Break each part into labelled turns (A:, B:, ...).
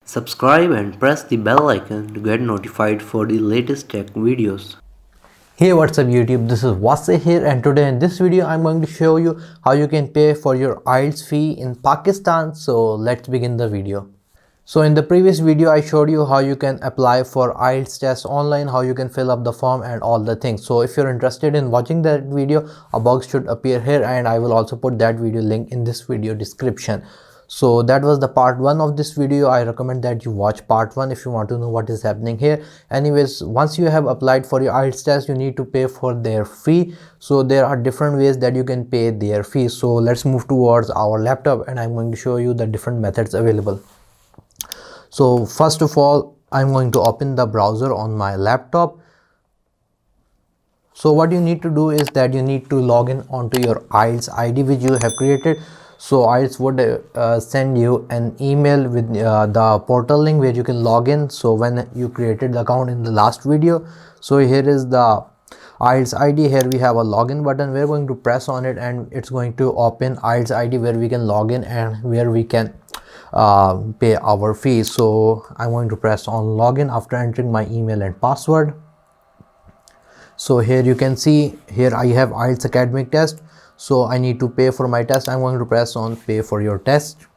A: Subscribe and press the bell icon to get notified for the latest tech videos.
B: Hey, what's up YouTube, this is Wasay here, and today in this video I'm going to show you how you can pay for your IELTS fee in Pakistan. So let's begin the video. So in the previous video I showed you how you can apply for IELTS test online, how you can fill up the form and all the things. So if you're interested in watching that video, a box should appear here and I will also put that video link in this video description. So that was the part 1 of this video. I recommend that you watch part 1 if you want to know what is happening here. Anyways, once you have applied for your IELTS test, you need to pay for their fee. So there are different ways that you can pay their fee. So let's move towards our laptop and I'm going to show you the different methods available. So first of all, I'm going to open the browser on my laptop. So what you need to do is that you need to log in onto your IELTS ID which you have created. So IELTS would send you an email with the portal link where you can log in. So when you created the account in the last video, so here is the IELTS ID. Here we have a login button. We're going to press on it and it's going to open IELTS ID where we can log in and where we can pay our fees. So I'm going to press on login after entering my email and password. So here you can see here I have IELTS academic test. So I need to pay for my test. I'm going to press on pay for your test.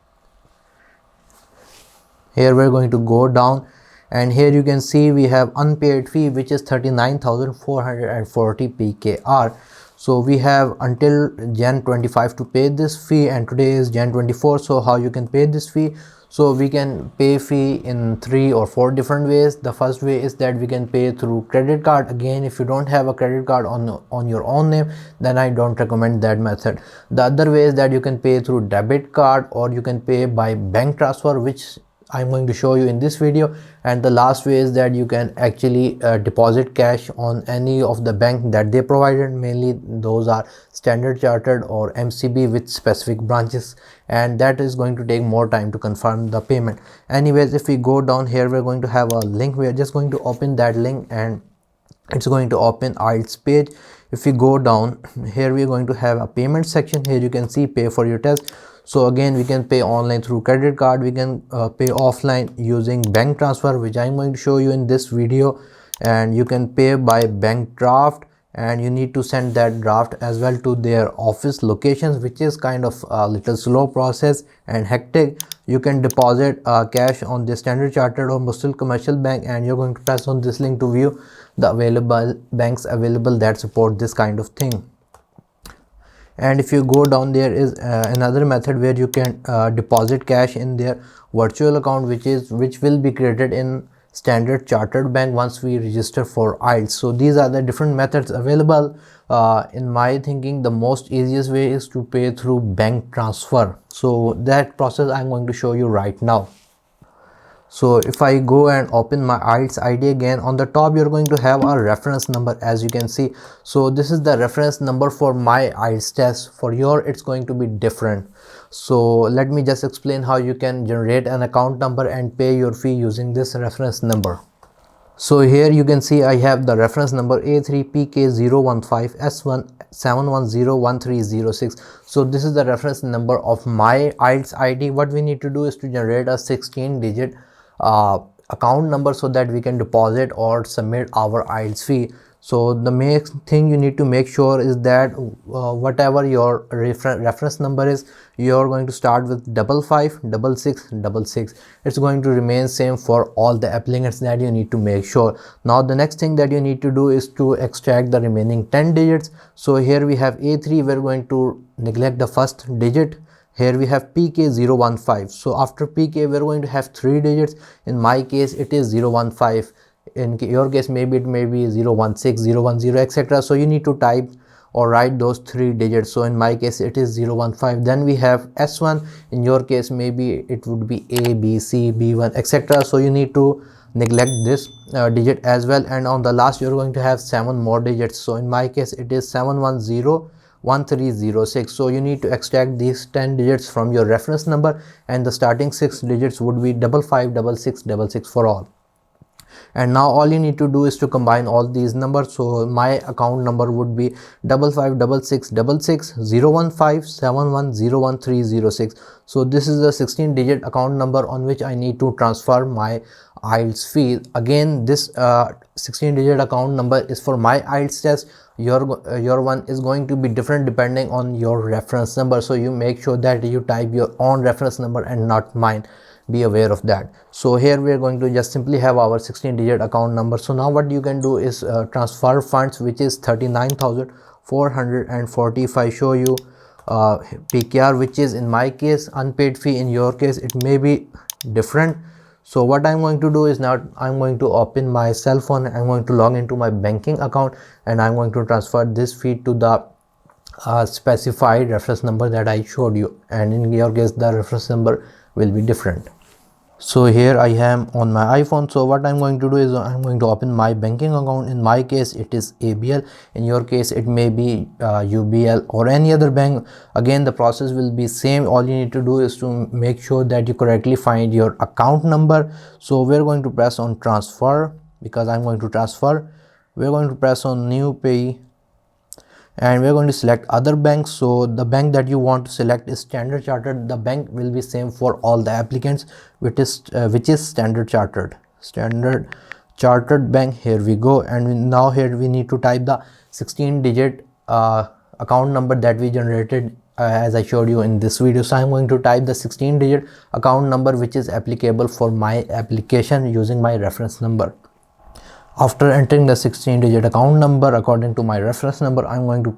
B: Here we're going to go down and here you can see we have unpaid fee which is 39,440 PKR. So we have until Jan 25 to pay this fee and today is Jan 24. So how you can pay this fee? So we can pay fee in 3 or 4 different ways. The first way is that we can pay through credit card. Again, if you don't have a credit card on your own name, then I don't recommend that method. The other way is that you can pay through debit card or you can pay by bank transfer, which I'm going to show you in this video. And the last way is that you can actually deposit cash on any of the bank that they provided. Mainly those are Standard Chartered or MCB with specific branches, and that is going to take more time to confirm the payment. Anyways, if we go down here, we're going to have a link. We are just going to open that link and it's going to open IELTS page. If we go down here, we're going to have a payment section. Here you can see pay for your test. So again, we can pay online through credit card. We can pay offline using bank transfer, which I'm going to show you in this video. And you can pay by bank draft, and you need to send that draft as well to their office locations, which is kind of a little slow process and hectic. You can deposit cash on the Standard Chartered or Muslim Commercial Bank, and you're going to press on this link to view the available banks available that support this kind of thing. And if you go down, there is another method where you can deposit cash in their virtual account, which will be created in Standard Chartered Bank once we register for IELTS. So these are the different methods available. In my thinking, the most easiest way is to pay through bank transfer. So that process I'm going to show you right now. So if I go and open my IELTS ID again, on the top you're going to have a reference number, as you can see. So this is the reference number for my IELTS test. For your, it's going to be different. So let me just explain how you can generate an account number and pay your fee using this reference number. So here you can see I have the reference number A3PK015S171013006. So this is the reference number of my IELTS ID. What we need to do is to generate a 16-digit account number so that we can deposit or submit our IELTS fee. So the main thing you need to make sure is that whatever your reference number is, you're going to start with 555666. It's going to remain same for all the applicants. That you need to make sure. Now the next thing that you need to do is to extract the remaining 10 digits. So here we have A3, we're going to neglect the first digit. Here we have PK015. So after PK we're going to have 3 digits. In my case it is 015. In your case maybe it may be 016, 010, etc. So you need to type or write those 3 digits. So in my case it is 015. Then we have S1. In your case maybe it would be A, B, C, B1, etc. So you need to neglect this digit as well. And on the last you're going to have 7 more digits. So in my case it is 7101306. So you need to extract these 10 digits from your reference number, and the starting 6 digits would be 555666 for all. And now all you need to do is to combine all these numbers. So my account number would be 5566660157101306. So this is a 16-digit account number on which I need to transfer my IELTS fee. Again, this 16-digit account number is for my IELTS test. Your one is going to be different depending on your reference number, so you make sure that you type your own reference number and not mine. Be aware of that. So here we are going to just simply have our 16-digit account number. So now what you can do is transfer funds, which is 39,440. If I show you PKR, which is in my case unpaid fee, in your case it may be different. So what I'm going to do is now I'm going to open my cell phone, I'm going to log into my banking account, and I'm going to transfer this fee to the specified reference number that I showed you, and in your case the reference number will be different. So here I am on my iPhone. So what I'm going to do is I'm going to open my banking account. In my case it is ABL, in your case it may be UBL or any other bank. Again, the process will be same. All you need to do is to make sure that you correctly find your account number. So we're going to press on transfer, because I'm going to transfer. We're going to press on new pay, and we're going to select other banks. So the bank that you want to select is Standard Chartered. The bank will be same for all the applicants, which is Standard Chartered bank. Here we go, and now here we need to type the 16-digit account number that we generated as I showed you in this video. So I'm going to type the 16-digit account number which is applicable for my application using my reference number. After entering the 16-digit account number according to my reference number, I'm going to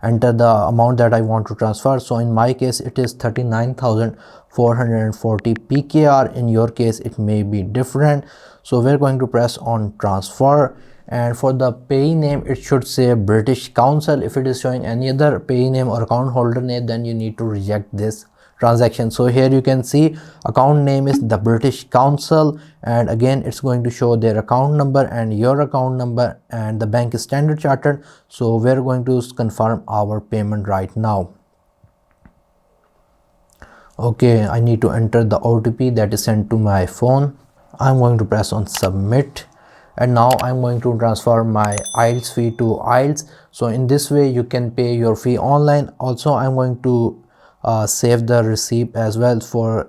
B: enter the amount that I want to transfer. So in my case it is 39,440 PKR. In your case it may be different. So we're going to press on transfer, and for the pay name it should say British Council. If it is showing any other pay name or account holder name, then you need to reject this transaction. So here you can see account name is the British Council, and again it's going to show their account number and your account number, and the bank is Standard Chartered. So we're going to confirm our payment right now. Okay, I need to enter the OTP that is sent to my phone. I'm going to press on submit, and now I'm going to transfer my IELTS fee to IELTS. So in this way you can pay your fee online. Also I'm going to save the receipt as well. For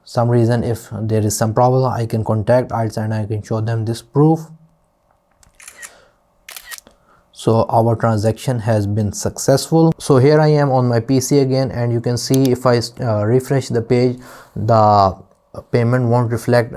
B: some reason, if there is some problem, I can contact IELTS and I can show them this proof. So our transaction has been successful. So here I am on my PC again, and you can see if I refresh the page, the payment won't reflect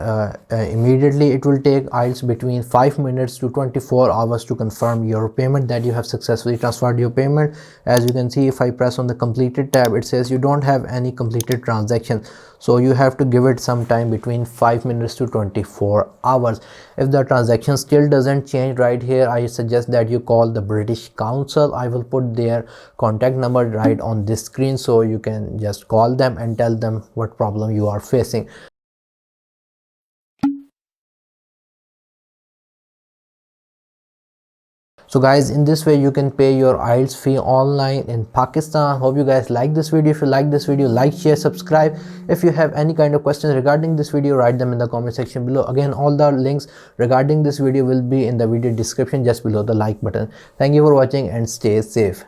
B: immediately. It will take IELTS between 5 minutes to 24 hours to confirm your payment that you have successfully transferred your payment. As you can see, if I press on the completed tab, it says you don't have any completed transaction. So you have to give it some time between 5 minutes to 24 hours. If the transaction still doesn't change, right here I suggest that you call the British Council. I will put their contact number right on this screen, so you can just call them and tell them what problem you are facing. So guys, in this way you can pay your IELTS fee online in Pakistan. Hope you guys like this video. If you like this video, like, share, subscribe. If you have any kind of questions regarding this video, write them in the comment section below. Again, all the links regarding this video will be in the video description just below the like button. Thank you for watching and stay safe.